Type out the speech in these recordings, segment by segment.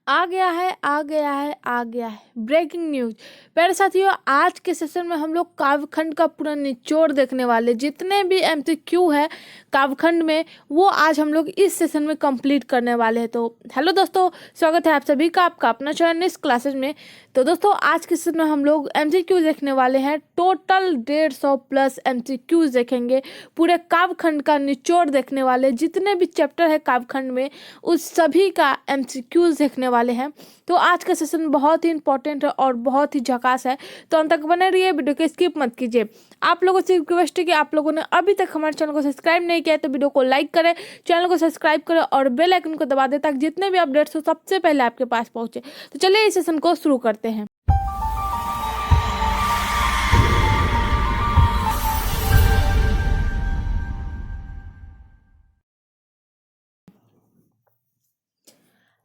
आ गया है, आ गया है, आ गया है ब्रेकिंग न्यूज। प्यारे साथियों, आज के सेशन में हम लोग काव्यखंड का पूरा निचोड़ देखने वाले। जितने भी एमसीक्यू है काव्यखंड में, वो आज हम लोग इस सेशन में कंप्लीट करने वाले हैं। तो हेलो दोस्तों, स्वागत है आप सभी का आपका अपना चैनल इस क्लासेज में। तो दोस्तों, आज के सेशन में हम लोग एमसीक्यू देखने वाले हैं। टोटल 150 प्लस एमसीक्यूज देखेंगे। पूरे काव्यखंड का निचोड़ देखने वाले, जितने भी चैप्टर है काव्यखंड में उस सभी का एमसीक्यूज देखने वाले हैं। तो आज का सेशन बहुत ही इंपॉर्टेंट है और बहुत ही झकास है, तो अंत तक बने रहिए, वीडियो को स्किप मत कीजिए। आप लोगों से रिक्वेस्ट है कि आप लोगों ने अभी तक हमारे चैनल को सब्सक्राइब नहीं किया है तो वीडियो को लाइक करें, चैनल को सब्सक्राइब करें और बेल आइकन को दबा दें ताकि जितने भी अपडेट्स हो सबसे पहले आपके पास पहुंचे। तो चलिए इस सेशन को शुरू करते हैं।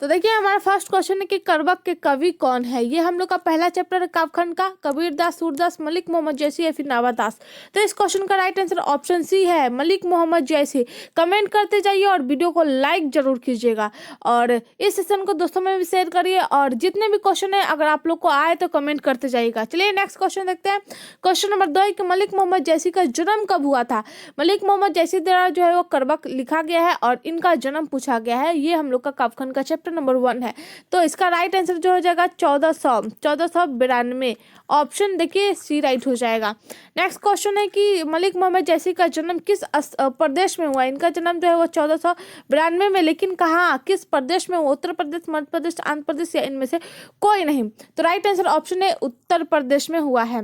तो देखिए, हमारा फर्स्ट क्वेश्चन है कि करवक के कवि कौन है। ये हम लोग का पहला चैप्टर है काव्यखंड का। कबीर दास, सूरदास, मलिक मोहम्मद जैसी या फिर नावादास। तो इस क्वेश्चन का राइट आंसर ऑप्शन सी है, मलिक मोहम्मद जैसी। कमेंट करते जाइए और वीडियो को लाइक जरूर कीजिएगा और इस सेशन को दोस्तों में भी शेयर करिए। और जितने भी क्वेश्चन है अगर आप लोग को आए तो कमेंट करते जाइएगा। चलिए नेक्स्ट क्वेश्चन देखते हैं। क्वेश्चन नंबर 2 है कि मलिक मोहम्मद जैसी का जन्म कब हुआ था। मलिक मोहम्मद जैसी द्वारा जो है वो करवक लिखा गया है और इनका जन्म पूछा गया है। ये हम लोग का काव्यखंड का चैप्टर नंबर 1 है। तो इसका राइट आंसर जो हो जाएगा 1492। ऑप्शन देखिए सी राइट हो जाएगा। नेक्स्ट क्वेश्चन है कि मलिक मोहम्मद जैसी का जन्म किस प्रदेश में हुआ। इनका जन्म जो है वो 1492 में, लेकिन कहाँ किस प्रदेश में हुआ। उत्तर प्रदेश, मध्य प्रदेश, आंध्र प्रदेश या इनमें से कोई नहीं। तो राइट आंसर ऑप्शन है उत्तर प्रदेश में हुआ है।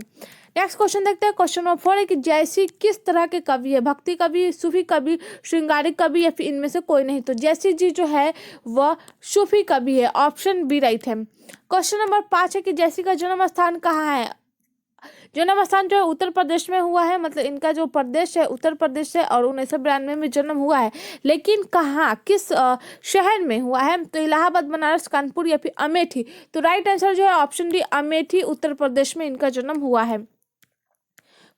नेक्स्ट क्वेश्चन देखते हैं। क्वेश्चन नंबर 4 है कि जैसी किस तरह के कवि है। भक्ति कवि, सूफी कवि, श्रृंगारिक कवि या फिर इनमें से कोई नहीं। तो जैसी जी जो है वह सूफी कवि है। ऑप्शन बी राइट है। क्वेश्चन नंबर 5 है कि जैसी का जन्म स्थान कहाँ है। जन्म स्थान जो है उत्तर प्रदेश में हुआ है, मतलब इनका जो प्रदेश है उत्तर प्रदेश है और 1992 में जन्म हुआ है, लेकिन कहाँ किस शहर में हुआ है। तो इलाहाबाद, बनारस, कानपुर या फिर अमेठी। तो राइट आंसर जो है ऑप्शन डी अमेठी उत्तर प्रदेश में इनका जन्म हुआ है।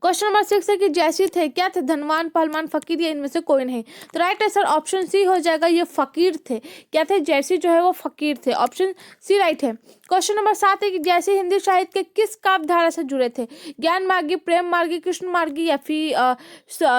क्वेश्चन नंबर 6 है कि जैसी थे क्या थे। धनवान, पहलवान, फकीर या इनमें से कोई नहीं। तो राइट आंसर ऑप्शन सी हो जाएगा, ये फकीर थे। क्या थे, जैसी जो है वो फकीर थे। ऑप्शन सी राइट है। क्वेश्चन नंबर 7 है कि जैसे हिंदी साहित्य के किस काव्य धारा से जुड़े थे। ज्ञान मार्गी, प्रेम मार्गी, कृष्ण मार्गी या फिर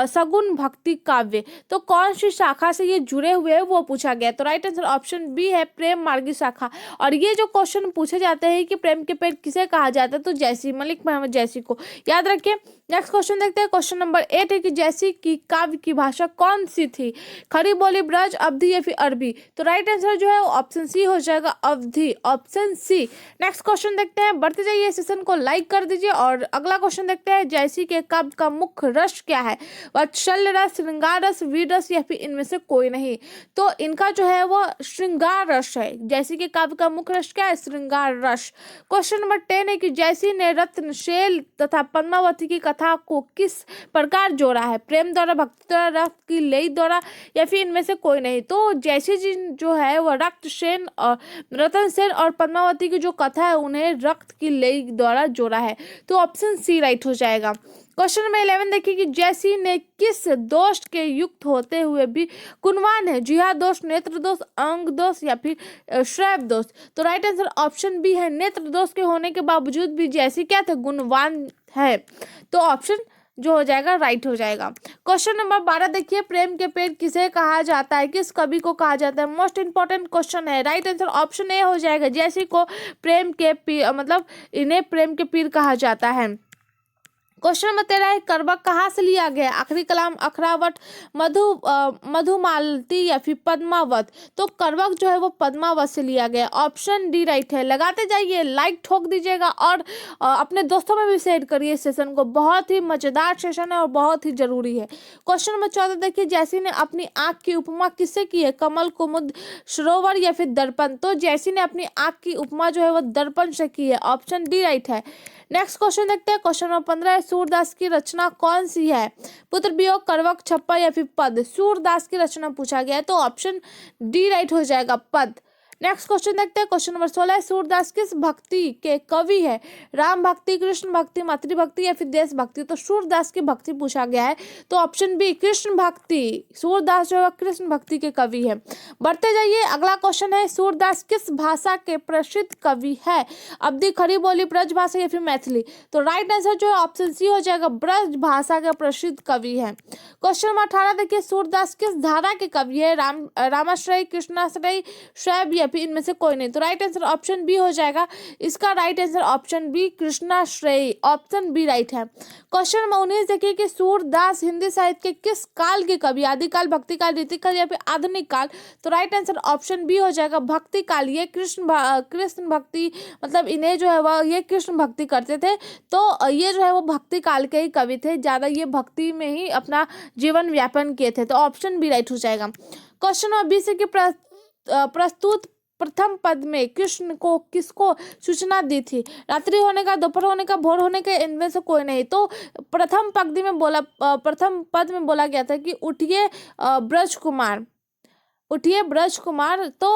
सगुन भक्ति काव्य। तो कौन सी शाखा से ये जुड़े हुए हैं वो पूछा गया। तो राइट आंसर ऑप्शन बी है, प्रेम मार्गी शाखा। और ये जो क्वेश्चन पूछे जाते हैं कि प्रेम के पेड़ किसे कहा जाता है, तो जैसी, मलिक मोहम्मद जैसी को याद रखिए। नेक्स्ट क्वेश्चन देखते हैं। क्वेश्चन नंबर 8 है कि जैसी की काव्य की भाषा कौन सी थी। खड़ी बोली, ब्रज, अवधी या फिर अरबी। तो राइट आंसर जो है वो ऑप्शन सी हो जाएगा, Awadhi. Option C. Next question देखते हैं। बढ़ते जाइए, सेशन को लाइक कर दीजिए और अगला क्वेश्चन देखते हैं। जैसी के काव्य का मुख्य रस क्या है। वात्सल्य रस, श्रृंगार रस, वीर रस या फिर इनमें से कोई नहीं। तो इनका जो है वो श्रृंगार रस है। जैसी के काव्य का मुख्य रस क्या है, श्रृंगार रस। क्वेश्चन नंबर 10 है कि जैसी ने रत्नशैल तथा पद्मावती की कथा को किस प्रकार जोड़ा है। प्रेम द्वारा, भक्ति द्वारा, रक्त की लई द्वारा या फिर इनमें से कोई नहीं। तो जैसी जी जो है वह रत्नसेन और रतनसेन और पद्मावती की जो कथा है उन्हें रक्त की लई द्वारा जोड़ा है। तो ऑप्शन सी राइट हो जाएगा। क्वेश्चन नंबर 11 देखिए कि जैसी ने किस दोष के युक्त होते हुए भी गुणवान है। जिहा दोष, नेत्र दोष, अंग दोष या फिर श्रैव दोष। तो राइट आंसर ऑप्शन बी है, नेत्र दोष के होने के बावजूद भी जैसी क्या थे, गुणवान है। तो ऑप्शन जो हो जाएगा राइट हो जाएगा। क्वेश्चन नंबर 12 देखिए, प्रेम के पेड़ किसे कहा जाता है, किस कवि को कहा जाता है। मोस्ट इंपॉर्टेंट क्वेश्चन है। राइट आंसर ऑप्शन ए हो जाएगा, जैसी को प्रेम के पीर, मतलब इन्हें प्रेम के पीर कहा जाता है। क्वेश्चन नंबर 13 है, करवक कहाँ से लिया गया। आखिरी कलाम, अखरावट, मधुमालती या फिर पद्मावत। तो करवक जो है वो पद्मावत से लिया गया। ऑप्शन डी राइट है। लगाते जाइए, लाइक ठोक दीजिएगा और अपने दोस्तों में भी शेयर करिए सेशन को। बहुत ही मजेदार सेशन है और बहुत ही जरूरी है। क्वेश्चन नंबर 14 देखिए, जैसी ने अपनी आंख की उपमा किससे की है। कमल, कुमुद, सरोवर या फिर दर्पण। तो जैसी ने अपनी आंख की उपमा जो है वो दर्पण से की है। ऑप्शन डी राइट है। नेक्स्ट क्वेश्चन देखते हैं। क्वेश्चन नंबर 15 है, सूरदास की रचना कौन सी है। पुत्र वियोग, करवक, छप्पा या फिर पद। सूरदास की रचना पूछा गया है तो ऑप्शन डी राइट हो जाएगा, पद। नेक्स्ट क्वेश्चन देखते हैं। क्वेश्चन नंबर 16 है, सूरदास किस भक्ति के कवि है? राम भक्ति, कृष्ण भक्ति, मातृभक्ति या फिर देशभक्ति? तो सूरदास की भक्ति पूछा गया है, तो ऑप्शन बी कृष्ण भक्ति। सूरदास जो है कृष्ण भक्ति के कवि है। बढ़ते जाइए, अगला क्वेश्चन है, सूरदास किस भाषा के प्रसिद्ध कवि है? अवधी, खड़ी बोली, ब्रज भाषा या फिर मैथिली? तो राइट आंसर जो है ऑप्शन सी हो जाएगा, ब्रज भाषा के प्रसिद्ध कवि है। क्वेश्चन नंबर 18 देखिए, सूरदास किस धारा के कवि है? रामाश्रय, कृष्णाश्रय, शैव या फिर इनमें से कोई नहीं? तो राइट आंसर ऑप्शन बी हो जाएगा। इसका right answer option B Krishnashray, option B right है। क्वेश्चन नंबर 19 देखिए कि सूरदास हिंदी साहित्य के किस काल के कवि? आदिकाल, भक्ति काल, रीतिकाल या फिर आधुनिक काल? तो राइट आंसर ऑप्शन बी हो जाएगा, भक्ति काल। ये कृष्ण भक्ति मतलब इन्हें जो है वह ये कृष्ण भक्ति करते थे, तो ये जो है वो भक्ति काल के ही कवि थे, ज्यादा ये भक्ति में ही अपना जीवन व्यापन किए थे, तो ऑप्शन बी राइट हो जाएगा। क्वेश्चन नंबर 20 के प्रस्तुत प्रथम पद में कृष्ण को किसको सूचना दी थी? रात्रि होने का, दोपहर होने का, भोर होने का, इनमें से कोई नहीं? तो प्रथम पद में बोला गया था कि उठिए ब्रज कुमार, उठिए ब्रज कुमार। तो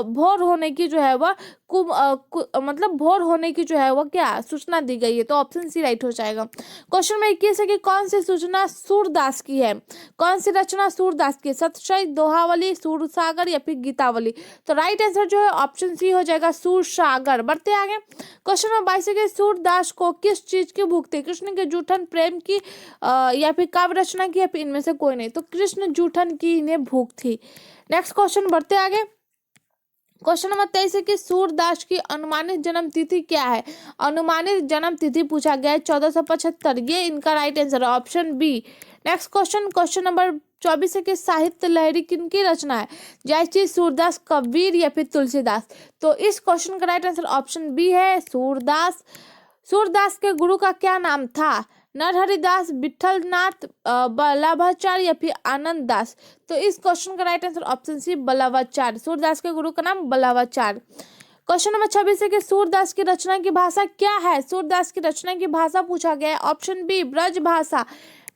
भोर होने की जो है वह मतलब भोर होने की जो है वह क्या सूचना दी गई है, तो ऑप्शन सी राइट हो जाएगा। क्वेश्चन नंबर 21 है कि कौन सी सूचना सूरदास की है? कौन सी रचना सूरदास की? सतशय, दोहावली, सूरसागर या फिर गीतावली? तो राइट आंसर जो है ऑप्शन सी हो जाएगा, सूरसागर। बढ़ते आगे, क्वेश्चन नंबर 22 है कि सूरदास को किस चीज की भूख थी? कृष्ण के जूठन, प्रेम की या फिर काव्य रचना की या फिर इनमें से कोई नहीं? तो कृष्ण जूठन की इन्हें भूख थी। नेक्स्ट क्वेश्चन बढ़ते आगे, क्वेश्चन नंबर 23 है कि सूरदास की अनुमानित जन्म तिथि क्या है? अनुमानित जन्म तिथि पूछा गया है 1475, ये इनका राइट आंसर है, option B. Next question number 24 है कि साहित्य लहरी किनकी रचना है? जयश्री, सूरदास, कबीर या फिर तुलसीदास? तो इस क्वेश्चन का राइट आंसर ऑप्शन बी है, सूरदास। सूरदास के गुरु का क्या नाम था? नरहरिदास, विठलनाथ, बल्लभाचार्य या फिर आनंद दास? तो इस क्वेश्चन का right answer option C Vallabhacharya. Surdas के गुरु का नाम बल्लभाचार्य। क्वेश्चन नंबर 26 है कि सूरदास की रचना की भाषा क्या है? सूरदास की रचना की भाषा पूछा गया है, ऑप्शन बी ब्रज भाषा।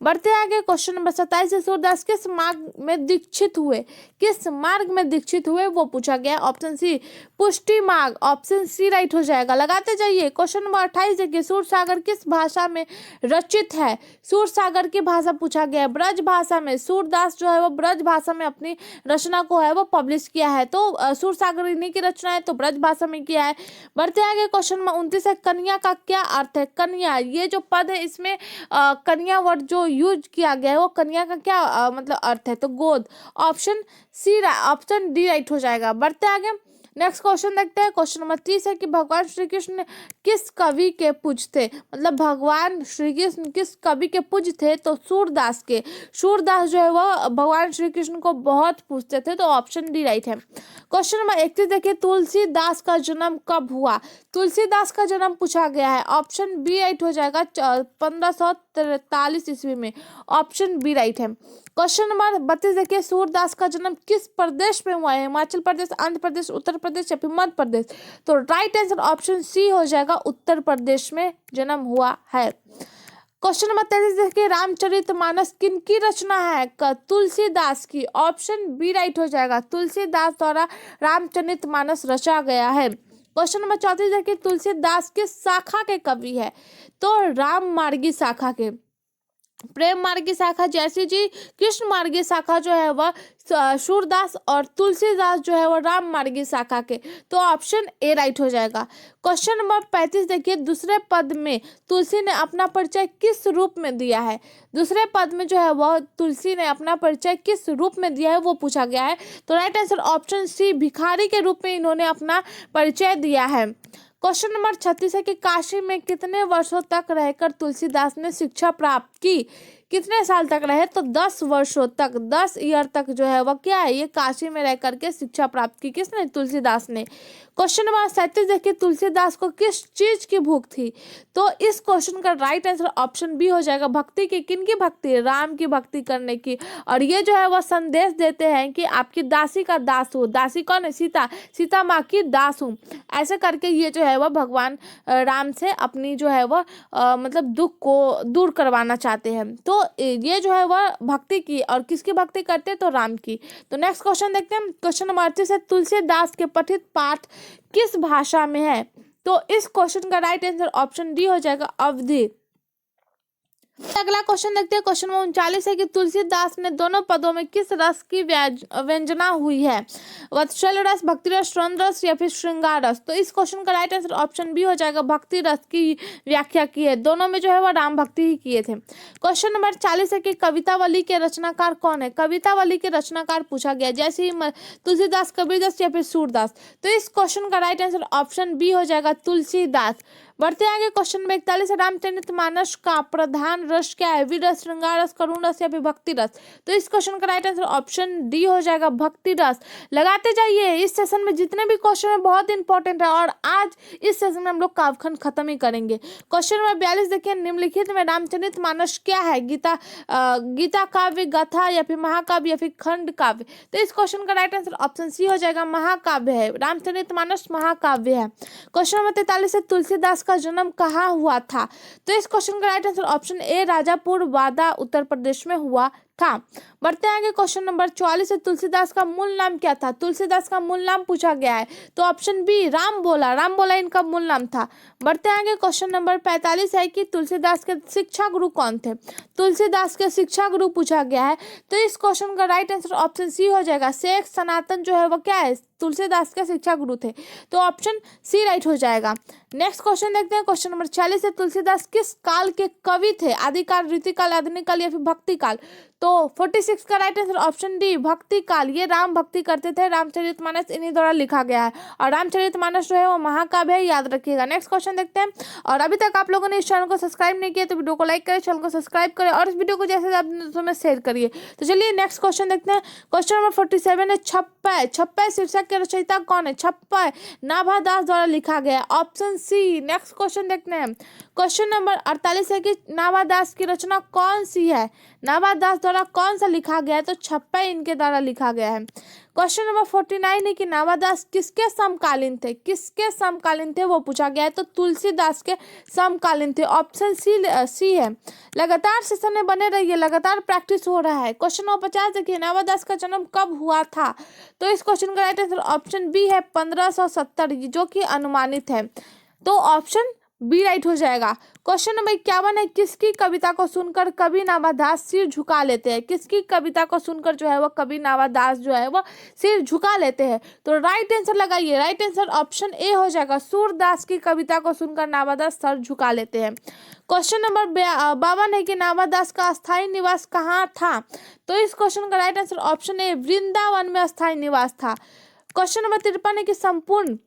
बढ़ते आगे, क्वेश्चन नंबर 27 है, सूरदास किस मार्ग में दीक्षित हुए? किस मार्ग में दीक्षित हुए वो पूछा गया, ऑप्शन सी पुष्टि मार्ग, ऑप्शन सी राइट हो जाएगा। लगाते जाइए, क्वेश्चन नंबर 28 है कि सूरसागर किस भाषा में रचित है? सूरसागर की भाषा पूछा गया है, ब्रज भाषा में। सूरदास जो है वो ब्रज भाषा में अपनी रचना को है वो पब्लिश किया है, तो सूरसागर इन्हीं की रचना है, तो ब्रज भाषा में किया है। बढ़ते आगे, क्वेश्चन नंबर 29 है, कन्या का क्या अर्थ है? कन्या, ये जो पद है इसमें कन्या वर्ड जो यूज किया गया है वो कन्या का क्या मतलब अर्थ है? तो गोद, option C, option D right हो जाएगा। बढ़ते आगे, नेक्स्ट क्वेश्चन देखते हैं। क्वेश्चन नंबर 30 है कि भगवान श्री कृष्ण किस कवि के पूज्य थे? मतलब भगवान श्री कृष्ण किस कवि के पूज्य थे? तो सूरदास के। सूरदास जो है वो भगवान श्री कृष्ण को बहुत पूजते थे, तो ऑप्शन डी राइट है। क्वेश्चन नंबर 31 देखिए, तुलसीदास का जन्म कब हुआ? तुलसीदास का जन्म पूछा गया है, ऑप्शन बी राइट हो जाएगा, 1543 ईस्वी में, ऑप्शन बी राइट है। क्वेश्चन नंबर 32 देखिए, सूरदास का जन्म किस प्रदेश में हुआ है? हिमाचल प्रदेश, आंध्र प्रदेश, उत्तर प्रदेश या फिर मध्य प्रदेश? तो राइट आंसर ऑप्शन सी हो जाएगा, उत्तर प्रदेश में जन्म हुआ है। क्वेश्चन नंबर 33 देखिए, रामचरितमानस किनकी रचना है? तुलसीदास की, ऑप्शन बी राइट हो जाएगा, तुलसीदास द्वारा रामचरितमानस रचा गया है। क्वेश्चन नंबर 34 देखिए, तुलसीदास किस शाखा के कवि है? तो राम मार्गी शाखा के। प्रेम मार्गी शाखा जैसी जी, कृष्ण मार्गी शाखा जो है वह सूरदास, और तुलसीदास जो है वो राम मार्गी शाखा के, तो ऑप्शन ए राइट हो जाएगा। क्वेश्चन नंबर 35 देखिए, दूसरे पद में तुलसी ने अपना परिचय किस रूप में दिया है? दूसरे पद में जो है वह तुलसी ने अपना परिचय किस रूप में दिया है वो पूछा गया है, तो राइट आंसर ऑप्शन सी भिखारी के रूप में इन्होंने अपना परिचय दिया है। क्वेश्चन नंबर 36 है कि काशी में कितने वर्षों तक रहकर तुलसीदास ने शिक्षा प्राप्त की? कितने साल तक रहे? तो 10 वर्षों तक, 10 ईयर तक जो है वह क्या है, ये काशी में रह करके शिक्षा प्राप्त की। किसने? तुलसीदास ने। क्वेश्चन नंबर 37 देखिए, तुलसीदास को किस चीज की भूख थी? तो इस क्वेश्चन का राइट आंसर ऑप्शन बी हो जाएगा, भक्ति की। किनकी भक्ति? राम की भक्ति करने की। और ये जो है वह संदेश देते हैं कि आपकी दासी का दास हूँ। दासी कौन है? सीता, सीता माँ की दास हूँ, ऐसे करके ये जो है वह भगवान राम से अपनी जो है वह मतलब दुख को दूर करवाना चाहते हैं। तो ये जो है वह भक्ति की, और किसकी भक्ति करते हैं, तो राम की। तो नेक्स्ट क्वेश्चन देखते हैं। क्वेश्चन नंबर 38 है, तुलसीदास के पठित पाठ किस भाषा में है? तो इस क्वेश्चन का राइट आंसर ऑप्शन डी हो जाएगा, अवधी। अगला क्वेश्चन देखते हैं। क्वेश्चन नंबर 39 है कि तुलसीदास ने दोनों पदों में किस रस की व्यंजना हुई है? वत्सल रस, भक्ति रस, श्रवण रस या फिर श्रृंगार रस? तो इस क्वेश्चन का राइट आंसर ऑप्शन बी हो जाएगा, भक्ति रस की व्याख्या की है। दोनों में जो है वह राम भक्ति ही किए थे। क्वेश्चन नंबर 40 है कि कवितावली के रचनाकार कौन है? कवितावली के रचनाकार पूछा गया, जैसे तुलसीदास, कबीरदास या फिर सूरदास? तो इस क्वेश्चन का राइट आंसर ऑप्शन बी हो जाएगा, तुलसीदास। बढ़ते आगे क्वेश्चन नंबर 41 है, रामचरितमानस का प्रधान रस क्या है? वीर रस, श्रृंगार रस, करुण रस या फिर भक्ति रस? तो इस क्वेश्चन का राइट आंसर ऑप्शन डी हो जाएगा, भक्ति रस। लगाते जाइए, इस सेशन में जितने भी क्वेश्चन है बहुत इंपॉर्टेंट है, और आज इस सेशन में हम लोग काव्यखंड खत्म ही करेंगे। क्वेश्चन नंबर 42 देखिए, निम्नलिखित में रामचरितमानस क्या है? गीता काव्य, गाथा या फिर महाकाव्य या फिर खंड काव्य? तो इस क्वेश्चन का राइट आंसर ऑप्शन सी हो जाएगा, महाकाव्य है। रामचरितमानस महाकाव्य है। क्वेश्चन नंबर 43 है, तुलसीदास का जन्म कहाँ हुआ था? तो इस क्वेश्चन का राइट आंसर ऑप्शन ए, राजापुर वादा, उत्तर प्रदेश में हुआ था। बढ़ते आगे क्वेश्चन नंबर 44 है, तुलसीदास का मूल नाम क्या था? तुलसीदास का मूल नाम पूछा गया है, तो ऑप्शन बी, राम बोला इनका मूल नाम था। बढ़ते आगे क्वेश्चन नंबर 45 है कि तुलसीदास के शिक्षा गुरु कौन थे? तुलसीदास के शिक्षा गुरु पूछा गया है, तो इस क्वेश्चन का राइट आंसर ऑप्शन सी हो जाएगा, शेख सनातन जो है वो क्या है? तुलसीदास के शिक्षा गुरु थे। तो ऑप्शन सी राइट हो जाएगा। नेक्स्ट क्वेश्चन देखते हैं। क्वेश्चन नंबर 46 है, तुलसीदास किस काल के कवि थे? आदिकाल, रीतिकाल, आधुनिक काल या फिर भक्ति काल? तो 46 का राइट आंसर ऑप्शन डी, भक्ति काल। ये राम भक्ति करते थे। रामचरितमानस इन्हीं द्वारा लिखा गया है, और रामचरितमानस जो है वो महाकाव्य है, याद रखिएगा। नेक्स्ट क्वेश्चन देखते हैं। और अभी तक आप लोगों ने इस चैनल को सब्सक्राइब नहीं किया तो वीडियो को लाइक करें, चैनल को सब्सक्राइब करें, और इस वीडियो को जैसे अपने दोस्तों में शेयर करिए। तो चलिए नेक्स्ट क्वेश्चन देखते हैं। क्वेश्चन नंबर 47 है, छप्पय। छप्पय शीर्षक के रचयिता कौन है? छप्पय नाभादास द्वारा लिखा गया, ऑप्शन सी। नेक्स्ट क्वेश्चन देखते हैं। क्वेश्चन नंबर 48 है कि नाभादास की रचना कौन सी है? नाभादास द्वारा कौन सा लिखा गया है? तो छप्पय इनके द्वारा लिखा गया है। क्वेश्चन नंबर 49 है कि नाभादास किसके समकालीन थे? किसके समकालीन थे वो पूछा गया है, तो तुलसीदास के समकालीन थे। ऑप्शन सी है। लगातार सेशन में बने रहिए, लगातार प्रैक्टिस हो रहा है। क्वेश्चन नंबर 50 देखिए, नाभादास का जन्म कब हुआ था? तो इस क्वेश्चन का राइट आंसर ऑप्शन बी है, 1570, जो कि अनुमानित है। तो ऑप्शन बी राइट हो जाएगा। क्वेश्चन नंबर 51 है, किसकी कविता को सुनकर कवि नाभादास सिर झुका लेते हैं? किसकी कविता को सुनकर जो है वो कवि नाभादास जो है वो सिर झुका लेते हैं? तो राइट आंसर लगाइए, राइट आंसर ऑप्शन ए हो जाएगा, सूरदास की कविता को सुनकर नाभादास सर झुका लेते हैं। क्वेश्चन नंबर 52 है कि नाभादास का अस्थायी निवास कहाँ था? तो इस क्वेश्चन का राइट आंसर ऑप्शन ए, वृंदावन में अस्थायी निवास था। क्वेश्चन नंबर 53 है कि संपूर्ण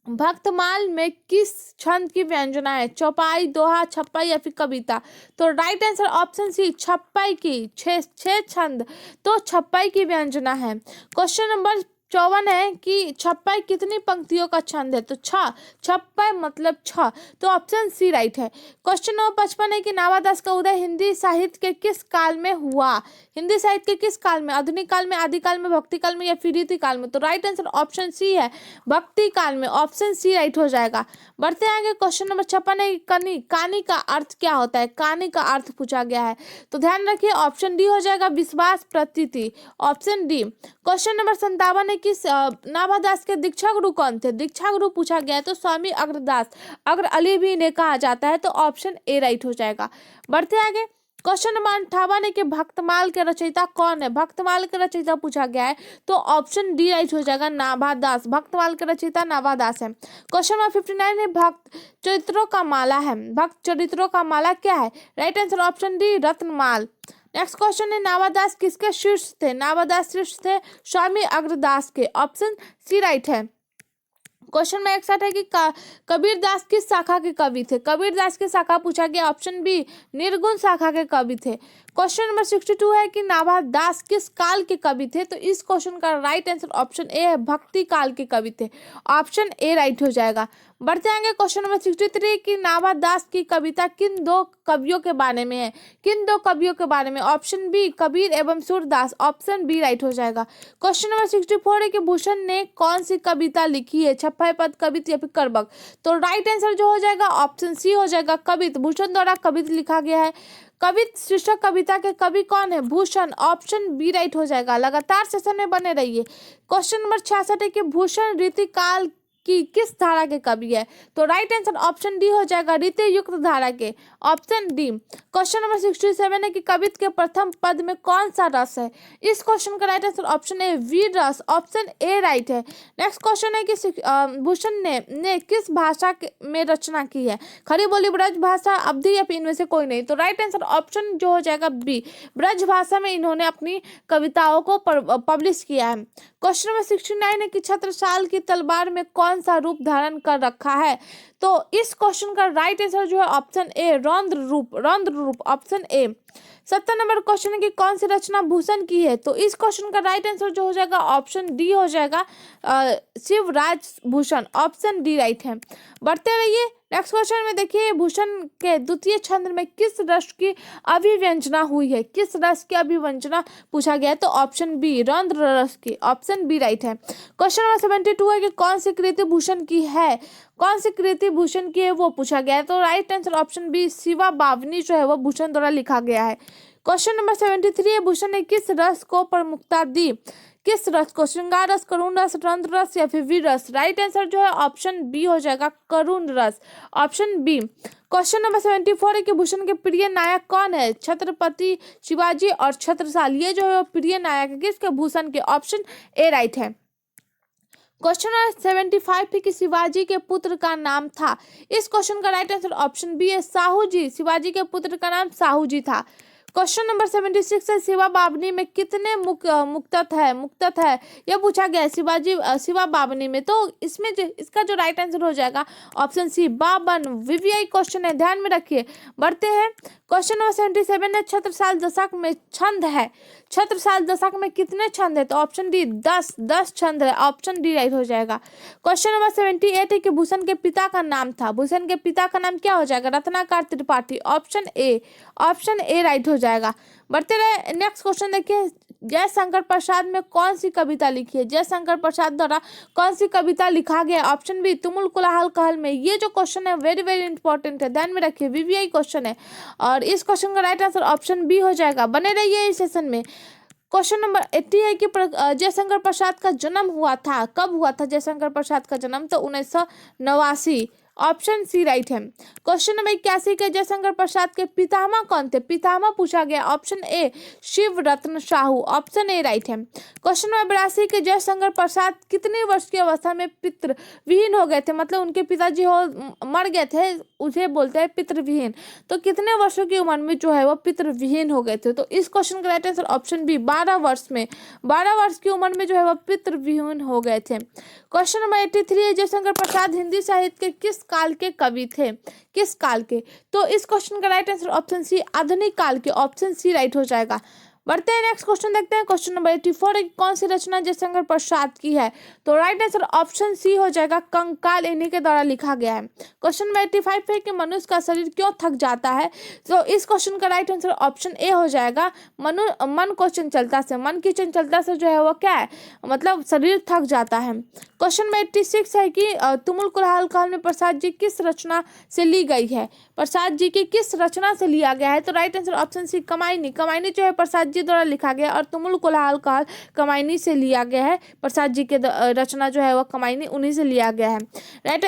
भक्तमाल में किस छंद की व्यंजना है? चौपाई, दोहा, छप्पई या फिर कविता? तो राइट आंसर ऑप्शन सी, छप्पई की। छह छंद, तो छप्पई की व्यंजना है। क्वेश्चन नंबर 54 है कि छप्पई कितनी पंक्तियों का छंद है? तो छप्पई मतलब 6, तो ऑप्शन सी राइट है। क्वेश्चन नंबर 55 है कि नाभादास का उदय हिंदी साहित्य के किस काल में हुआ? हिंदी साहित्य के किस काल में? आधुनिक काल में, आदिकाल में, भक्ति काल में या फिर रीति काल में? तो राइट आंसर ऑप्शन सी है, भक्ति काल में। ऑप्शन सी राइट हो जाएगा। बढ़ते आगे क्वेश्चन नंबर 56 है, कानी का अर्थ क्या होता है? कानी का अर्थ पूछा गया है, तो ध्यान रखिए ऑप्शन डी हो जाएगा, विश्वास, प्रतीति। Option D. क्वेश्चन नंबर 57 है कि नाभादास के दीक्षा गुरु कौन थे? दीक्षा गुरु पूछा गया है, तो स्वामी अग्रदास, अग्र अली भी इन्हें कहा जाता है, तो ऑप्शन ए राइट हो जाएगा। बढ़ते आगे क्वेश्चन नंबर 58 है कि भक्तमाल के रचयिता कौन है? भक्तमाल के रचयिता पूछा गया है, तो ऑप्शन डी राइट हो जाएगा, नाभादास। भक्तमाल के रचयिता नाभादास है। क्वेश्चन नंबर 59 है, भक्त चरित्रों का माला है। भक्त चरित्रों का माला क्या है? Right answer option D, Ratnamal. Next question है, नाभादास किसके शिष्य थे? नाभादास शिष्य थे स्वामी अग्रदास के। ऑप्शन सी राइट है। क्वेश्चन नंबर 61 है कि कबीरदास किस शाखा के कवि थे? कबीरदास की शाखा पूछा गया, ऑप्शन बी, निर्गुण शाखा के कवि थे। क्वेश्चन नंबर 62 है कि नाभा दास किस काल के कवि थे? तो इस क्वेश्चन का राइट आंसर ऑप्शन ए है, भक्ति काल के कवि थे। ऑप्शन ए राइट हो जाएगा। बढ़ते आएंगे क्वेश्चन नंबर 63 कि नाभा दास की कविता किन दो कवियों के बारे में है? किन दो कवियों के बारे में? ऑप्शन बी कबीर एवं सूरदास। ऑप्शन बी राइट हो जाएगा। क्वेश्चन नंबर 64 है कि भूषण ने कौन सी कविता लिखी है? छप्पय पद कवित या फिर करबक? तो राइट आंसर जो हो जाएगा ऑप्शन सी हो जाएगा, कवित। भूषण द्वारा कवित लिखा गया है। कवित शीर्षक कविता के कवि कौन है? भूषण। ऑप्शन बी राइट हो जाएगा। लगातार सेशन में बने रहिए। क्वेश्चन नंबर 66 है कि भूषण रीतिकाल की किस धारा के कवि है? तो राइट आंसर ऑप्शन डी हो जाएगा, रीति युक्त धारा के। Option D. क्वेश्चन नंबर 67 है कि कवित के प्रथम पद में कौन सा रस है? इस क्वेश्चन का राइट आंसर ऑप्शन ए वीर रस। ऑप्शन ए राइट है। नेक्स्ट क्वेश्चन है कि भूषण ने किस भाषा में रचना की है? खड़ी बोली, ब्रज भाषा, अवधी या फिर इनमें से कोई नहीं? तो राइट आंसर ऑप्शन जो हो जाएगा बी, ब्रज भाषा में इन्होंने अपनी कविताओं को पब्लिश किया है। क्वेश्चन नंबर 69 है कि छत्रसाल की तलवार में कौन सा रूप धारण कर रखा है? तो इस क्वेश्चन का राइट आंसर जो है ऑप्शन ए रौद्र रूप। रौद्र रूप। Option A. 70 नंबर क्वेश्चन है कि कौन सी रचना भूषण की है? तो इस क्वेश्चन का राइट आंसर जो हो जाएगा ऑप्शन डी हो जाएगा, Shivraj Bhushan. Option D right है। बढ़ते रहिए। नेक्स्ट क्वेश्चन में देखिए, भूषण के द्वितीय छंद में किस रस की अभिव्यंजना हुई है? किस रस की अभिव्यंजना पूछा गया है? तो ऑप्शन बी रौद्र रस की। ऑप्शन बी राइट है। क्वेश्चन नंबर 72 है कि कौन सी कृति भूषण की है? कौन सी कृति भूषण की है वो पूछा गया है। तो right answer option B Shiva Bavani जो है वो भूषण द्वारा लिखा गया है। क्वेश्चन नंबर 73 है, भूषण ने किस रस को प्रमुखता दी? किस रस को? श्रृंगार रस, करुण रस, रंध्र रस या फिर वीर रस? राइट आंसर जो है ऑप्शन बी हो जाएगा, करुण रस। Option B. क्वेश्चन नंबर 74 है कि भूषण के प्रिय नायक कौन है? छत्रपति शिवाजी और छत्रसाल, ये जो है वो प्रिय नायक है किसके? भूषण के। ऑप्शन ए राइट है। क्वेश्चन नंबर 75 है कि शिवाजी के पुत्र का नाम था? इस क्वेश्चन का राइट आंसर ऑप्शन बी है, साहू जी। शिवाजी के पुत्र का नाम साहू जी था। क्वेश्चन नंबर 76 है, शिवा बावनी में कितने मुक्तक है यह पूछा गया है शिवा बावनी में। तो इसमें इसका जो राइट आंसर हो जाएगा ऑप्शन सी 52। वीवीआई क्वेश्चन है, ध्यान में रखिए। बढ़ते हैं। क्वेश्चन नंबर 77 है, छत्रसाल दशक में छंद है? छत्रसाल दशक में कितने छंद है? तो ऑप्शन डी 10 छंद है। ऑप्शन डी राइट हो जाएगा। क्वेश्चन नंबर 78 है कि भूषण के पिता का नाम था? भूषण के पिता का नाम क्या हो जाएगा? Ratnakar Tripathi. Option A. Option A right हो जाएगा। बढ़ते रहे। नेक्स्ट क्वेश्चन देखिए, जयशंकर प्रसाद में कौन सी कविता लिखी है? जयशंकर प्रसाद द्वारा कौन सी कविता लिखा गया? ऑप्शन बी तुमुल कोलाहल कहल में। ये जो क्वेश्चन है वेरी वेरी इंपॉर्टेंट है, ध्यान में रखिए, वीवीआई क्वेश्चन है और इस क्वेश्चन का राइट आंसर ऑप्शन बी हो जाएगा। बने रहिए इस सेशन में। क्वेश्चन नंबर 80 है कि जयशंकर प्रसाद का जन्म हुआ था? कब हुआ था जयशंकर प्रसाद का जन्म? तो 1989। ऑप्शन सी राइट है। क्वेश्चन नंबर 81 के जयशंकर प्रसाद के पितामह कौन थे? पितामह पूछा गया। Option A Shiv Ratna Sahu. Option A right है। क्वेश्चन नंबर 82 के जयशंकर प्रसाद कितने वर्ष की अवस्था में पितृ विहीन हो गए थे? मतलब उनके पिताजी मर गए थे, उसे बोलते हैं पितृविहीन। तो कितने वर्षों की उम्र में जो है वो पितृविहीन हो गए थे? तो इस क्वेश्चन का राइट आंसर ऑप्शन बी 12 वर्ष में। 12 वर्ष की उम्र में जो है वो पितृविहीन हो गए थे। क्वेश्चन नंबर 83 है, जयशंकर प्रसाद हिंदी साहित्य के किस काल के कवि थे? किस काल के? तो इस क्वेश्चन का राइट आंसर ऑप्शन सी आधुनिक काल के। ऑप्शन सी राइट हो जाएगा। बढ़ते हैं नेक्स्ट क्वेश्चन देखते हैं। क्वेश्चन नंबर 84 है, कौन सी रचना जयशंकर प्रसाद की है? तो राइट आंसर ऑप्शन सी हो जाएगा, कंकाल इन्हीं के द्वारा लिखा गया है। क्वेश्चन नंबर 85 है कि मनुष्य का शरीर क्यों थक जाता है? तो इस क्वेश्चन का राइट आंसर ऑप्शन ए हो जाएगा, मन को चंचलता से। मन की चंचलता से जो है वो क्या है, मतलब शरीर थक जाता है। क्वेश्चन नंबर 86 है कि तुमुल कोलाहल काल में प्रसाद जी किस रचना से ली गई है? प्रसाद जी की किस रचना से लिया गया है? तो right answer option C Kamayani. Kamayani जो है प्रसाद जी द्वारा लिखा गया और तुमुल कोलाहल काल कमायनी से लिया गया है। प्रसाद जी के रचना जो है वह कमायनी उन्हीं से लिया गया है। राइट।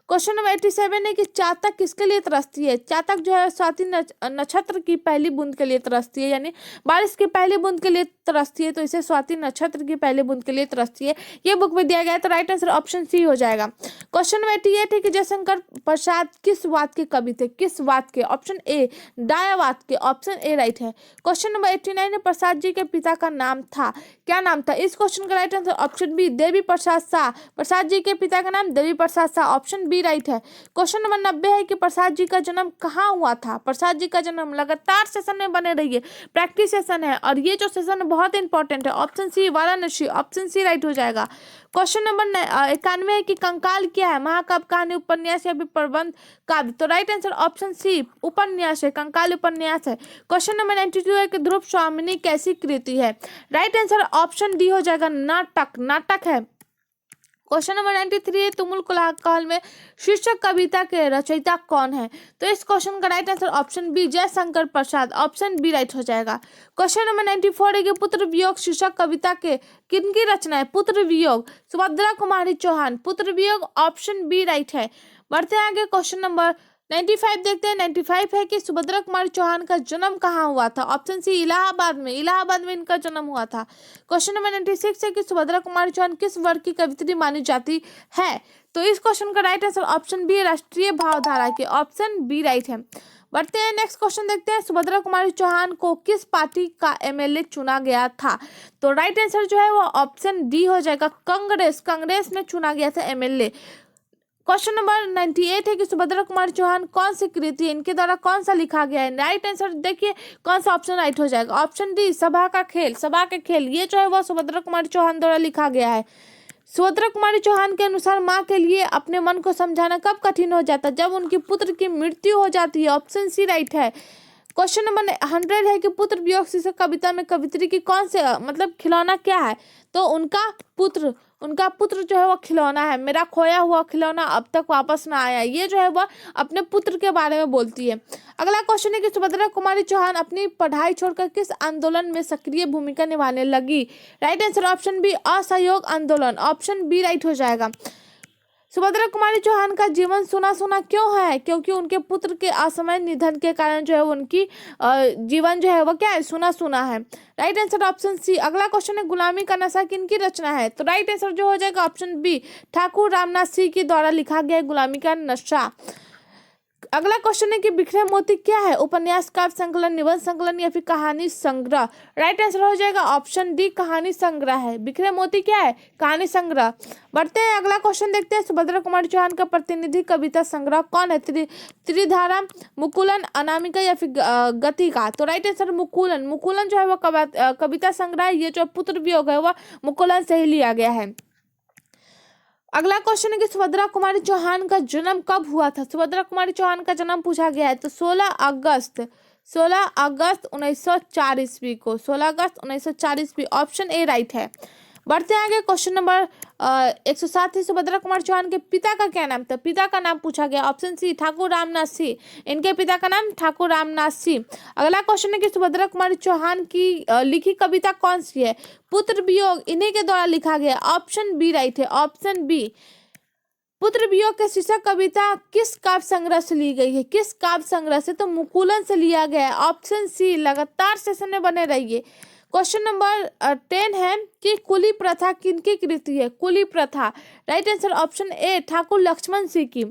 क्वेश्चन नंबर 87 है कि चातक किसके लिए तरसती है? चातक जो है स्वाति नक्षत्र की पहली बूंद के लिए तरसती है, यानी बारिश की पहली बूंद के लिए तरसती है, तो इसे स्वाति नक्षत्र की पहली बूंद के लिए तरसती है। ये बुक में दिया गया है, तो राइट आंसर ऑप्शन सी हो जाएगा। क्वेश्चन नंबर 88 है कि जयशंकर प्रसाद किस वाद के कवि थे? किस वाद के? ऑप्शन ए डायावाद के, ऑप्शन ए राइट है। क्वेश्चन नंबर 89 है प्रसाद जी के पिता का नाम था, क्या नाम था? इस क्वेश्चन का right answer option B Devi Prasad Shah. Prasad ji के पिता का नाम Devi Prasad Shah, option B right है। क्वेश्चन नंबर 90 है कि प्रसाद जी का जन्म कहाँ हुआ था? प्रसाद जी का जन्म, लगातार सेशन में बने रहिए, प्रैक्टिस सेशन है और ये जो सेशन है बहुत इंपॉर्टेंट है, option C Varanasi, option C right हो जाएगा। क्वेश्चन नंबर 91 है कि कंकाल क्या है? महाकाव्य, कहानी, उपन्यास या फिर प्रबंध काव्य? तो राइट आंसर ऑप्शन सी उपन्यास है, कंकाल उपन्यास है। क्वेश्चन नंबर 92 है कि ध्रुव स्वामिनी कैसी कृति है? राइट आंसर ऑप्शन डी हो जाएगा, नाटक, नाटक है। क्वेश्चन नंबर 93 है तुमुल कोलाहल में शीर्षक कविता के रचयिता कौन है? तो इस क्वेश्चन का right answer option B Jaishankar Prasad, option B right हो जाएगा। क्वेश्चन नंबर 94 है कि पुत्र वियोग शीर्षक कविता के किनकी रचना है? पुत्र वियोग, सुभद्रा कुमारी चौहान, पुत्र वियोग, ऑप्शन बी राइट है। बढ़ते हैं आगे, क्वेश्चन नंबर 95 देखते हैं। 95 है कि सुभद्रा कुमारी चौहान का जन्म कहाँ हुआ था? ऑप्शन सी इलाहाबाद में, इलाहाबाद में इनका जन्म हुआ था। क्वेश्चन नंबर 96 है कि सुभद्रा कुमारी चौहान किस वर्ग की कवित्री मानी जाती है? तो इस क्वेश्चन का राइट आंसर ऑप्शन बी राष्ट्रीय भावधारा के, ऑप्शन बी राइट है। बढ़ते हैं नेक्स्ट क्वेश्चन देखते हैं। सुभद्रा कुमारी चौहान को किस पार्टी का एमएलए चुना गया था? तो राइट आंसर जो है वो ऑप्शन डी हो जाएगा, कांग्रेस, कांग्रेस में चुना गया था एमएलए। क्वेश्चन नंबर 98 है कि सुभद्रा कुमारी चौहान कौन सी कृति है, इनके द्वारा कौन सा लिखा गया है? राइट आंसर देखिए कौन सा ऑप्शन राइट हो जाएगा, ऑप्शन डी सभा का खेल, सभा का खेल, ये जो है वो सुभद्रा कुमारी चौहान द्वारा लिखा गया है। सुभद्रा कुमारी चौहान के अनुसार माँ के लिए अपने मन को समझाना कब कठिन हो जाता है? जब उनके पुत्र की मृत्यु हो जाती है, ऑप्शन सी राइट है। क्वेश्चन नंबर 100 है कि पुत्र वियोग शीर्षक कविता में कवित्री की कौन से मतलब खिलौना क्या है? तो उनका पुत्र जो है वो खिलौना है, मेरा खोया हुआ खिलौना अब तक वापस ना आया, ये जो है वो अपने पुत्र के बारे में बोलती है। अगला क्वेश्चन है कि सुभद्रा कुमारी चौहान अपनी पढ़ाई छोड़कर किस आंदोलन में सक्रिय भूमिका निभाने लगी? राइट आंसर ऑप्शन बी असहयोग आंदोलन, ऑप्शन बी राइट हो जाएगा। सुभद्रा कुमारी चौहान का जीवन सुना सुना क्यों है? क्योंकि उनके पुत्र के असमय निधन के कारण जो है उनकी जीवन जो है वो क्या है, सुना सुना है। Right answer option C. अगला क्वेश्चन है गुलामी का नशा किनकी रचना है? तो राइट आंसर जो हो जाएगा ऑप्शन बी ठाकुर रामनाथ सिंह के द्वारा लिखा गया गुलामी का नशा। अगला क्वेश्चन है कि बिखरे मोती क्या है? उपन्यास, काव्य संकलन, निबंध संकलन या फिर कहानी संग्रह? राइट आंसर हो जाएगा ऑप्शन डी कहानी संग्रह है। बिखरे मोती क्या है? कहानी संग्रह। बढ़ते हैं अगला क्वेश्चन देखते हैं। सुभद्रा कुमारी चौहान का प्रतिनिधि कविता संग्रह कौन है? त्रिधारा, मुकुलन, अनामिका या फिर गतिका? तो राइट आंसर मुकुलन, मुकुलन जो है वो कविता संग्रह, ये जो पुत्र वियोग है वह मुकुलन से ही लिया गया है। अगला क्वेश्चन है कि सुभद्रा कुमारी चौहान का जन्म कब हुआ था? सुभद्रा कुमारी चौहान का जन्म पूछा गया है, तो 16 अगस्त 1904 ईस्वी को, 16 अगस्त 1904 ईस्वी, ऑप्शन ए राइट है। बढ़ते हैं आगे, क्वेश्चन नंबर 107 है सुभद्रा कुमार चौहान के पिता का क्या नाम था? पिता का नाम पूछा गया, ऑप्शन सी ठाकुर रामनाथ सिंह, इनके पिता का नाम ठाकुर रामनाथ सिंह। अगला क्वेश्चन है कि सुभद्रा कुमारी चौहान की लिखी कविता कौन सी है? पुत्र वियोग, इन्हीं के द्वारा लिखा गया, ऑप्शन बी राइट है, ऑप्शन बी। पुत्र वियोग के शीर्षक कविता किस काव्य संग्रह से ली गई है? किस काव्य संग्रह से? तो मुकुलन से लिया गया है, ऑप्शन सी। लगातार सेशन में बने रहिए। क्वेश्चन नंबर 10 है कि कुली प्रथा किनकी कृति है? कुली प्रथा, right answer option A Thakur Lakshman Singh की।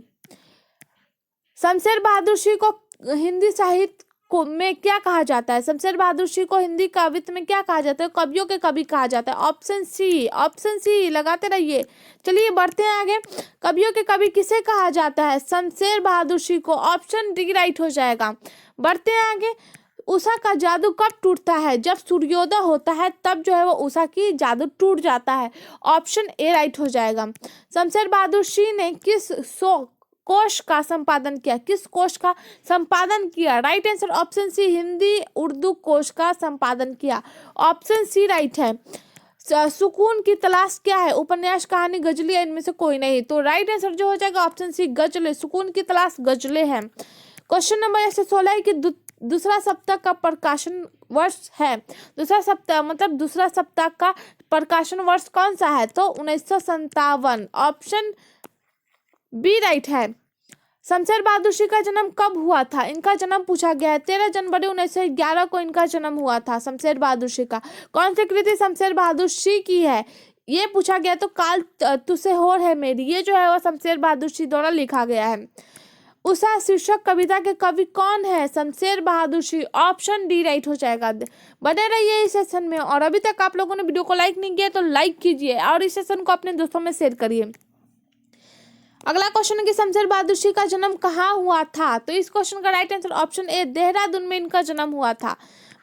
शमशेर बहादुर सिंह को हिंदी साहित्य में क्या कहा जाता है? शमशेर बहादुर सिंह को हिंदी काव्य में क्या कहा जाता है? कवियों के कवि कहा जाता है, ऑप्शन सी, ऑप्शन सी, लगाते रहिए। चलिए बढ़ते हैं आगे, कवियों के कवि किसे कहा जाता है? शमशेर बहादुर सिंह को, ऑप्शन डी राइट हो जाएगा। बढ़ते हैं आगे, उषा का जादू कब टूटता है? जब सूर्योदय होता है तब जो है वो उषा की जादू टूट जाता है, ऑप्शन ए राइट हो जाएगा। शमशेर बहादुर सिंह ने किस कोश का संपादन किया? किस कोश का संपादन किया? Right answer option C Hindi Urdu कोश का संपादन किया, ऑप्शन सी राइट है। सुकून की तलाश क्या है? उपन्यास, कहानी, गजलें, इनमें से कोई नहीं, तो राइट आंसर जो हो जाएगा ऑप्शन सी गजलें, सुकून की तलाश गजलें हैं। क्वेश्चन नंबर 116 की दूसरा सप्ताह का प्रकाशन वर्ष है? दूसरा सप्ताह मतलब दूसरा सप्ताह का प्रकाशन वर्ष कौन सा है? तो 1957, ऑप्शन बी राइट है। शमशेर बहादुर सिंह का जन्म कब हुआ था? इनका जन्म पूछा गया है, 13 जनवरी 1911 को इनका जन्म हुआ था शमशेर बहादुर सिंह का। कौन सी कृति शमशेर बहादुर सिंह की है? ये पूछा गया तो काल तुझसे होर है मेरी, ये जो है वो शमशेर बहादुर जी द्वारा लिखा गया है। उषा शीर्षक कविता के कवि कौन है? Shamsher Bahadur ji, option D right हो जाएगा। बने रहिए इस सेशन में, और अभी तक आप लोगों ने वीडियो को लाइक नहीं किया तो लाइक कीजिए और इस सेशन को अपने दोस्तों में शेयर करिए। अगला क्वेश्चन है कि शमशेर बहादुर जी का जन्म कहाँ हुआ था? तो इस क्वेश्चन का राइट आंसर ऑप्शन ए, देहरादून में इनका जन्म हुआ था।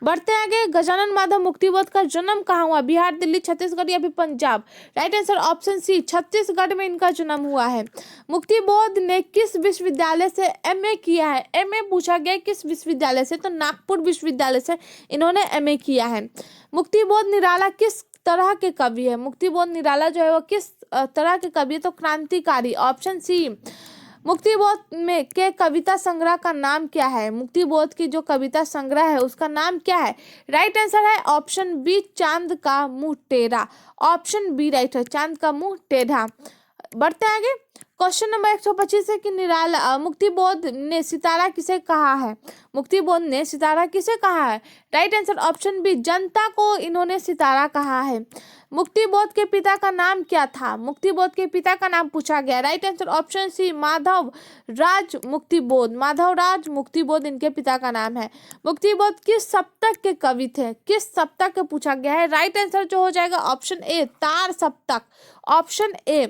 बढ़ते आगे, गजानन माधव मुक्तिबोध का जन्म कहाँ हुआ? बिहार, दिल्ली, छत्तीसगढ़ या फिर Punjab? Right answer option C, Chhattisgarh में इनका जन्म हुआ है। मुक्तिबोध ने किस विश्वविद्यालय से एमए किया है? एमए पूछा गया किस विश्वविद्यालय से, तो नागपुर विश्वविद्यालय से इन्होंने एमए किया है। मुक्तिबोध निराला किस तरह के कवि है? मुक्तिबोध निराला जो है वो किस तरह के कवि है? तो क्रांतिकारी, ऑप्शन सी। मुक्तिबोध में के कविता संग्रह का नाम क्या है? मुक्तिबोध की जो कविता संग्रह है उसका नाम क्या है? राइट आंसर है ऑप्शन बी, चांद का मुंह टेढ़ा। ऑप्शन बी राइट है, चांद का मुंह टेढ़ा। बढ़ते आगे, क्वेश्चन नंबर 125 है कि निराला मुक्तिबोध ने सितारा किसे कहा है? मुक्तिबोध ने सितारा किसे कहा है? राइट आंसर ऑप्शन बी, जनता को इन्होंने सितारा कहा है। मुक्तिबोध के पिता का नाम क्या था? मुक्तिबोध के पिता का नाम पूछा गया। Right answer option C, Madhav Raj Muktibodh. Madhav Raj Muktibodh इनके पिता का नाम है। मुक्तिबोध किस सप्तक के कवि थे? किस सप्तक के पूछा गया है? राइट आंसर जो हो जाएगा ऑप्शन ए, तार सप्तक। Option A.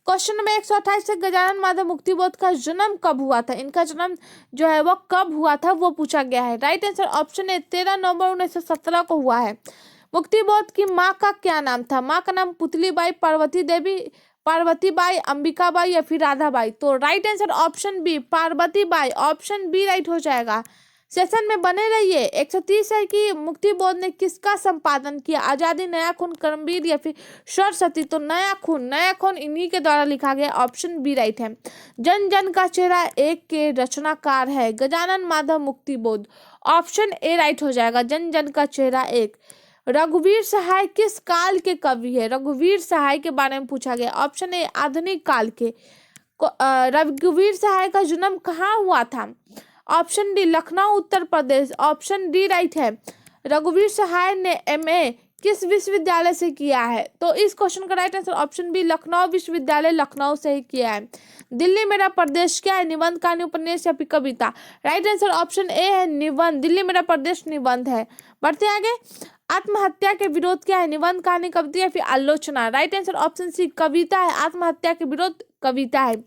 क्वेश्चन नंबर 128 से गजानन माधव मुक्तिबोध का जन्म कब हुआ था? इनका जन्म जो है वो कब हुआ था वो पूछा गया है। राइट आंसर ऑप्शन ए, 13 नवंबर 1917 को हुआ है। मुक्तिबोध की माँ का क्या नाम था? माँ का नाम पुतलीबाई, पार्वती देवी, पार्वतीबाई, अंबिकाबाई या फिर राधाबाई? तो right answer option B, Parvatibai. Option B right हो जाएगा। सेशन में बने रहिए। 130 है कि मुक्तिबोध ने किसका संपादन किया? आजादी, नया खून, कर्मवीर या फिर सरस्वती? तो नया खून इन्हीं के द्वारा लिखा गया। ऑप्शन बी राइट है। जन जन का चेहरा एक के रचनाकार है Gajanan Madhav Muktibodh. Option A right हो जाएगा, जन जन का चेहरा एक। रघुवीर सहाय किस काल के कवि है? रघुवीर सहाय के बारे में पूछा गया। ऑप्शन ए, आधुनिक काल के। रघुवीर सहाय का जन्म कहाँ हुआ था? Option D, Lucknow, Uttar Pradesh. Option D right है। रघुवीर सहाय ने एमए किस विश्वविद्यालय से किया है? तो इस क्वेश्चन का right answer option B, Lucknow विश्वविद्यालय, लखनऊ से ही किया है। दिल्ली मेरा प्रदेश क्या है? निबंध, कहानी, उपन्यास या फिर कविता? राइट आंसर ऑप्शन ए है, निबंध। दिल्ली मेरा प्रदेश निबंध है। बढ़ते आगे, आत्महत्या के विरोध क्या है? निबंध, कहानी, कविता या फिर आलोचना? राइट आंसर ऑप्शन सी, कविता है। आत्महत्या के विरोध कविता है।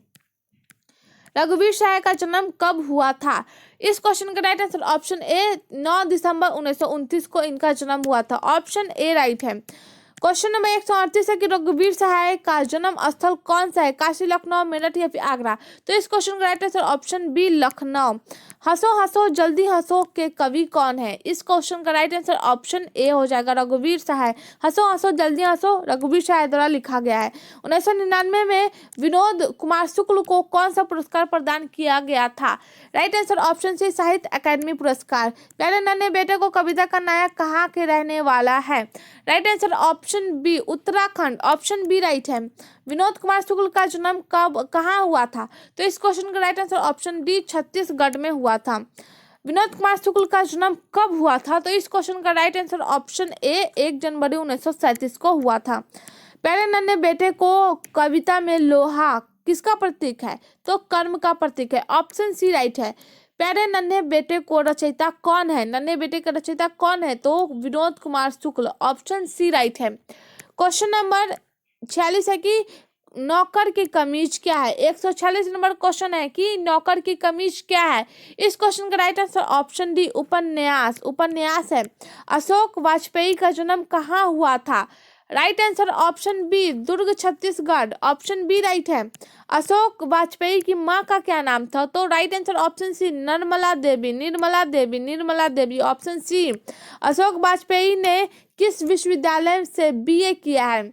रघुवीर सहाय का जन्म कब हुआ था? इस क्वेश्चन का राइट आंसर ऑप्शन ए, 9 दिसंबर 1929 को इनका जन्म हुआ था। ऑप्शन ए राइट है। क्वेश्चन नंबर 138 है कि रघुवीर सहाय का जन्म स्थल कौन सा है? काशी, लखनऊ, मेरठ या फिर आगरा? तो इस क्वेश्चन का right answer option B, Lucknow. हंसो हंसो जल्दी हंसो के कवि कौन है? इस क्वेश्चन का राइट आंसर ऑप्शन ए हो जाएगा, रघुवीर सहाय। हंसो हंसो जल्दी हंसो रघुवीर सहाय द्वारा लिखा गया है। 1999 में विनोद कुमार शुक्ल को कौन सा पुरस्कार प्रदान किया गया था? राइट आंसर ऑप्शन सी, साहित्य अकादमी पुरस्कार। प्यारे नन्हे बेटे को कविता का नायक कहाँ के रहने वाला है? Right answer option B, Uttarakhand. Option B right है। विनोद कुमार शुक्ल का जन्म कहाँ हुआ था? तो इस क्वेश्चन का right answer option D, Chhattisgarh में हुआ था। विनोद कुमार शुक्ल का जन्म कब हुआ था? तो इस क्वेश्चन का राइट आंसर ऑप्शन ए, 1 जनवरी 1937 को हुआ था। प्यारे नन्हे बेटे को कविता में लोहा किसका प्रतीक है? तो कर्म का प्रतीक है। ऑप्शन सी राइट है। प्यारे नन्हे बेटे को रचयिता कौन है? नन्हे बेटे का रचयिता कौन है? तो Vinod Kumar Shukla. Option C right है। क्वेश्चन नंबर 46 है कि नौकर की कमीज क्या है? 146 नंबर क्वेश्चन है कि नौकर की कमीज क्या है? इस क्वेश्चन का राइट आंसर ऑप्शन डी, उपन्यास। उपन्यास है। अशोक वाजपेयी का जन्म कहाँ हुआ था? राइट आंसर ऑप्शन बी, दुर्ग, छत्तीसगढ़। ऑप्शन बी राइट है। अशोक वाजपेयी की माँ का क्या नाम था? तो right answer option C, Nirmala Devi. Nirmala Devi, Nirmala Devi. Option C. Ashok Vajpeyi ने किस विश्वविद्यालय से बीए किया है?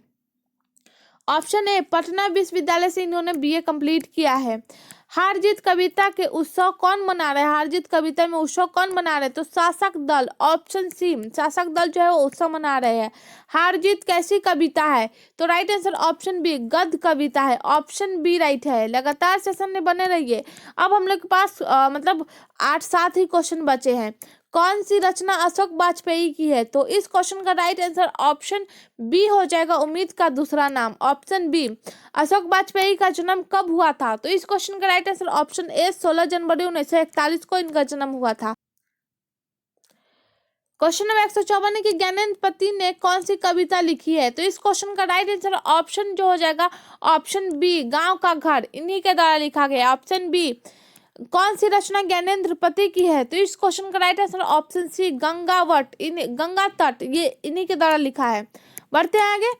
ऑप्शन ए, पटना विश्वविद्यालय से इन्होंने बीए कंप्लीट किया है। हार जीत कविता के उत्सव कौन मना रहे हैं? हार जीत कविता में उत्सव कौन मना रहे हैं? तो शासक दल, ऑप्शन सी, शासक दल जो है वो उत्सव मना रहे हैं। हार जीत कैसी कविता है? तो राइट आंसर ऑप्शन बी, गद्य कविता है। ऑप्शन बी राइट है। लगातार सेशन में बने रहिए। अब हम लोग के पास मतलब 8-7 ही क्वेश्चन बचे हैं। कौन सी रचना अशोक वाजपेयी की है? तो इस क्वेश्चन का राइट आंसर ऑप्शन बी हो जाएगा, उम्मीद का दूसरा नाम। ऑप्शन बी, अशोक वाजपेयी का जन्म कब हुआ था? तो इस क्वेश्चन का राइट आंसर ऑप्शन ए, 16 जनवरी 1941 को इनका जन्म हुआ था। क्वेश्चन नंबर 154 है कि ज्ञानेंद्रपति ने कौन सी कविता लिखी है? तो इस क्वेश्चन का राइट आंसर ऑप्शन जो हो जाएगा ऑप्शन बी, गांव का घर, इन्हीं के द्वारा लिखा गया। ऑप्शन बी, कौन सी रचना ज्ञानेंद्रपति की है? तो इस क्वेश्चन का right answer option C, Gangavat, Ganga Tat, ये इन्हीं के द्वारा लिखा है। बढ़ते हैं आगे।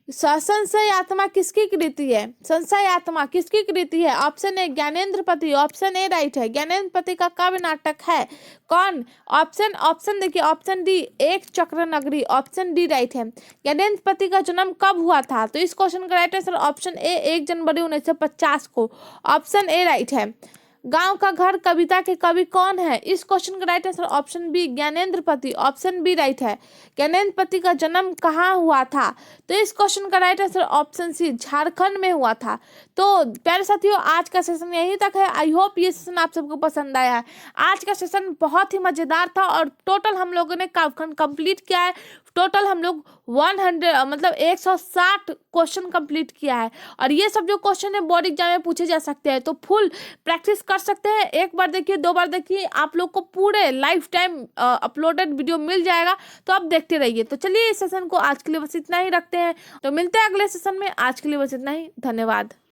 संशय आत्मा किसकी कृति है? संशय आत्मा किसकी कृति है? Option A, Gyanendrapati. Option A right है। ज्ञानेंद्रपति का काव्य नाटक है कौन? ऑप्शन देखिए, ऑप्शन डी, एक चक्र नगरी। ऑप्शन डी राइट है। ज्ञानेंद्रपति का जन्म कब हुआ था? तो इस क्वेश्चन का राइट आंसर ऑप्शन ए, 1 जनवरी 1950 को। ऑप्शन ए राइट है। गांव का घर कविता के कवि कौन है? इस क्वेश्चन का right answer option B, Gyanendrapati. Option B right है। ज्ञानेंद्रपति का जन्म कहाँ हुआ था? तो इस क्वेश्चन का right answer option C, Jharkhand में हुआ था। तो प्यारे साथियों, आज का सेशन यहीं तक है। आई होप ये सेशन आप सबको पसंद आया है। आज का सेशन बहुत ही मजेदार था और टोटल हम लोगों ने काव्यखंड कंप्लीट किया है। टोटल हम लोग 100 मतलब 160 क्वेश्चन कंप्लीट किया है। और ये सब जो क्वेश्चन है बोर्ड एग्जाम में पूछे जा सकते हैं, तो फुल प्रैक्टिस कर सकते हैं। एक बार देखिए, 2 बार देखिए, आप लोग को पूरे लाइफ टाइम अपलोडेड वीडियो मिल जाएगा, तो आप देखते रहिए। तो चलिए, इस सेशन को आज के लिए बस इतना ही रखते हैं। तो मिलते हैं अगले सेशन में। आज के लिए बस इतना ही। धन्यवाद।